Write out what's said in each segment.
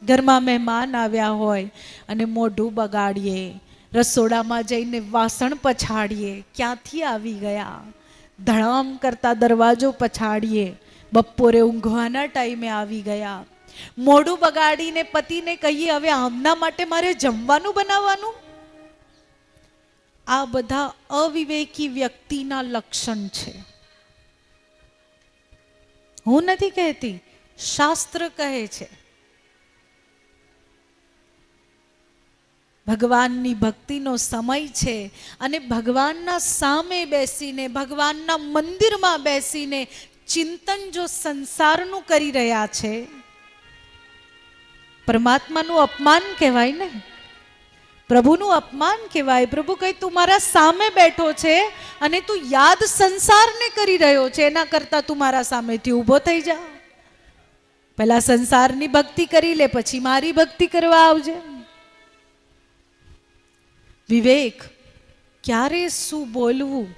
ઘરમાં મહેમાન આવ્યા હોય અને મોઢું બગાડીએ, રસોડામાં જઈને વાસણ પછાડીએ, ક્યાંથી આવી ગયા, ધડામ કરતા દરવાજો પછાડીએ, બપોરે ઊંઘવાના ટાઈમે આવી ગયા, મોઢું બગાડીને પતિને કહીએ હવે આમના માટે મારે જમવાનું બનાવવાનું. આ બધા અવિવેકી વ્યક્તિના લક્ષણ છે. હું નથી કહેતી, શાસ્ત્ર કહે છે. ભગવાનની ભક્તિનો સમય છે અને ભગવાનના સામે બેસીને, ભગવાનના મંદિરમાં બેસીને ચિંતન જો સંસારનું કરી રહ્યા છે, પરમાત્માનું અપમાન કહેવાય ને, પ્રભુનું અપમાન કહેવાય. પ્રભુ કહે તું મારા સામે બેઠો છે અને તું યાદ સંસારને કરી રહ્યો છે, એના કરતા તું મારા સામેથી ઊભો થઈ જા. પહેલા સંસારની ભક્તિ કરી લે, પછી મારી ભક્તિ કરવા આવજે. વિવેક, ક્યારે શું બોલવું,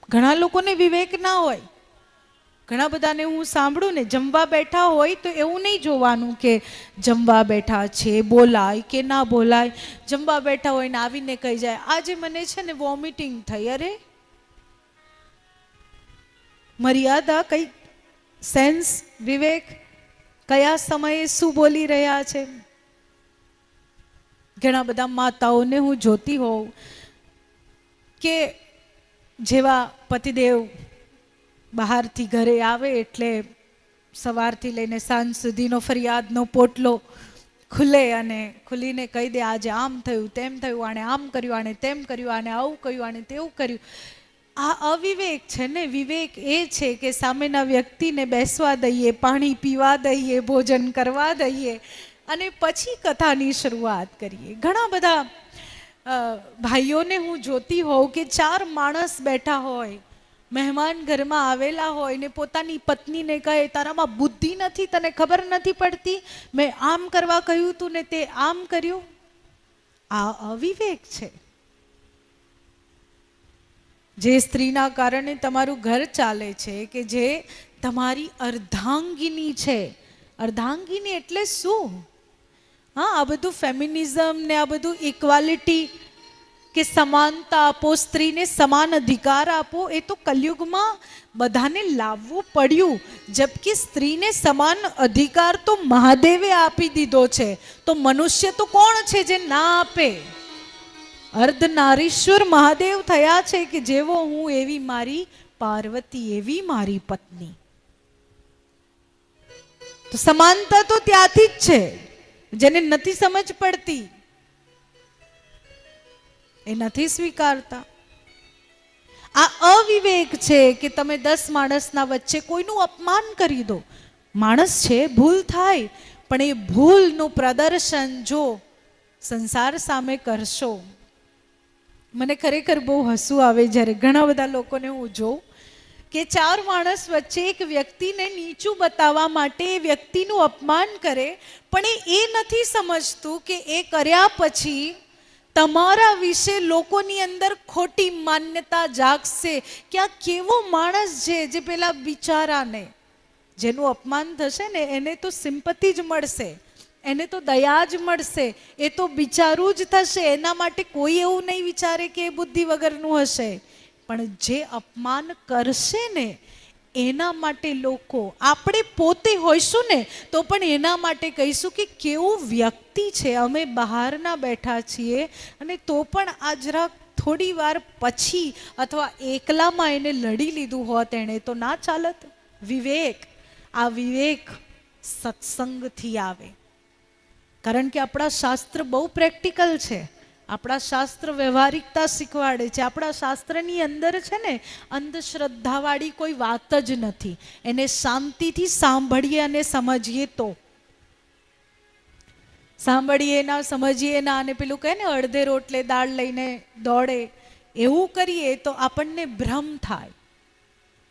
ઘણા લોકોને વિવેક ના હોય. ઘણા બધાને હું સાંભળું ને, જમવા બેઠા હોય તો એવું નહીં જોવાનું કે જમવા બેઠા છે, બોલાય કે ના બોલાય. જમવા બેઠા હોય ને આવીને કહી જાય આજે મને છે ને વોમિટિંગ થઈ. અરે મર્યાદા, કઈ સેન્સ, વિવેક, કયા સમયે શું બોલી રહ્યા છે. ઘણા બધા માતાઓને હું જોતી હોઉં કે જેવા પતિદેવ બહારથી ઘરે આવે એટલે સવારથી લઈને સાંજ સુધીનો ફરિયાદનો પોટલો ખુલે અને ખુલીને કહી દે આજે આમ થયું, તેમ થયું, આણે આમ કર્યું, આણે તેમ કર્યું, આણે આવું કર્યું, આણે તેવું કર્યું. આ અવિવેક છે ને. વિવેક એ છે કે સામેના વ્યક્તિને બેસવા દઈએ, પાણી પીવા દઈએ, ભોજન કરવા દઈએ અને પછી કથાની શરૂઆત કરીએ. ઘણા બધા ભાઈઓને હું જોતી હોઉં કે 4 માણસ બેઠા હોય, મહેમાન ઘરમાં આવેલા હોય ને પોતાની પત્નીને કહે તારામાં બુદ્ધિ નથી, તને ખબર નથી પડતી, મેં આમ કરવા કહ્યું તું ને તે આમ કર્યું. આ અવિવેક છે. જે સ્ત્રીના કારણે તમારું ઘર ચાલે છે, કે જે તમારી અર્ધાંગિની છે. અર્ધાંગિની એટલે શું? હા, આ બધું ફેમિનિઝમ ને આ બધું ઇક્વાલિટી કે સમાનતા આપો, સ્ત્રીને સમાન અધિકાર આપો, એ તો કલયુગમાં બધાને લાવવું પડ્યું. જબકે સ્ત્રીને સમાન અધિકાર તો મહાદેવે આપી દીધો છે, તો મનુષ્ય તો કોણ છે જે ના આપે? અર્ધનારીશ્વર મહાદેવ થયા છે કે જેવો હું એવી મારી પાર્વતી, એવી મારી પત્ની. તો સમાનતા તો ત્યાંથી જ છે. જેને નથી સમજ પડતી એ નથી સ્વીકારતા. આ અવિવેક છે કે તમે 10 માણસના વચ્ચે કોઈનું અપમાન કરી દો. માણસ છે, ભૂલ થાય, પણ એ ભૂલનું પ્રદર્શન જો સંસાર સામે કરશો. મને ખરેખર બહુ હસવું આવે જ્યારે ઘણા બધા લોકોને હું જોઉં કે 4 માણસ વચ્ચે એક વ્યક્તિને નીચું બતાવવા માટે એ વ્યક્તિનું અપમાન કરે, પણ એ નથી સમજતું કે એ કર્યા પછી તમારા વિશે લોકોની અંદર ખોટી માન્યતા જાગશે કે આ કેવો માણસ છે જે પેલા બિચારાને, જેનું અપમાન થશે ને એને તો સિમ્પથી જ મળશે, એને તો દયા જ મળશે, એ તો બિચારું જ થશે. એના માટે કોઈ એવું નહીં વિચારે કે એ બુદ્ધિ વગરનું હશે. પણ જે અપમાન કરશે ને એના માટે લોકો, આપણે પોતે હોઈશું ને તો પણ એના માટે કહીશું કે કેવું વ્યક્તિ છે. અમે બહારના બેઠા છીએ અને તો પણ આ જરાક થોડી વાર પછી અથવા એકલામાં એને લડી લીધું હોત એણે તો ના ચાલત. વિવેક, આ વિવેક સત્સંગથી આવે. કારણ કે આપણા શાસ્ત્ર બહુ પ્રેક્ટિકલ છે. આપણા શાસ્ત્ર વ્યવહારિકતા શીખવાડે છે. આપણા શાસ્ત્રની અંદર છે ને અંધશ્રદ્ધાવાળી કોઈ વાત જ નથી. એને શાંતિથી સાંભળીએ અને સમજીએ તો. સાંભળીએ ના, સમજીએ ના, અને પેલું કહે ને અડધે રોટલે દાળ લઈને દોડે, એવું કરીએ તો આપણને ભ્રમ થાય.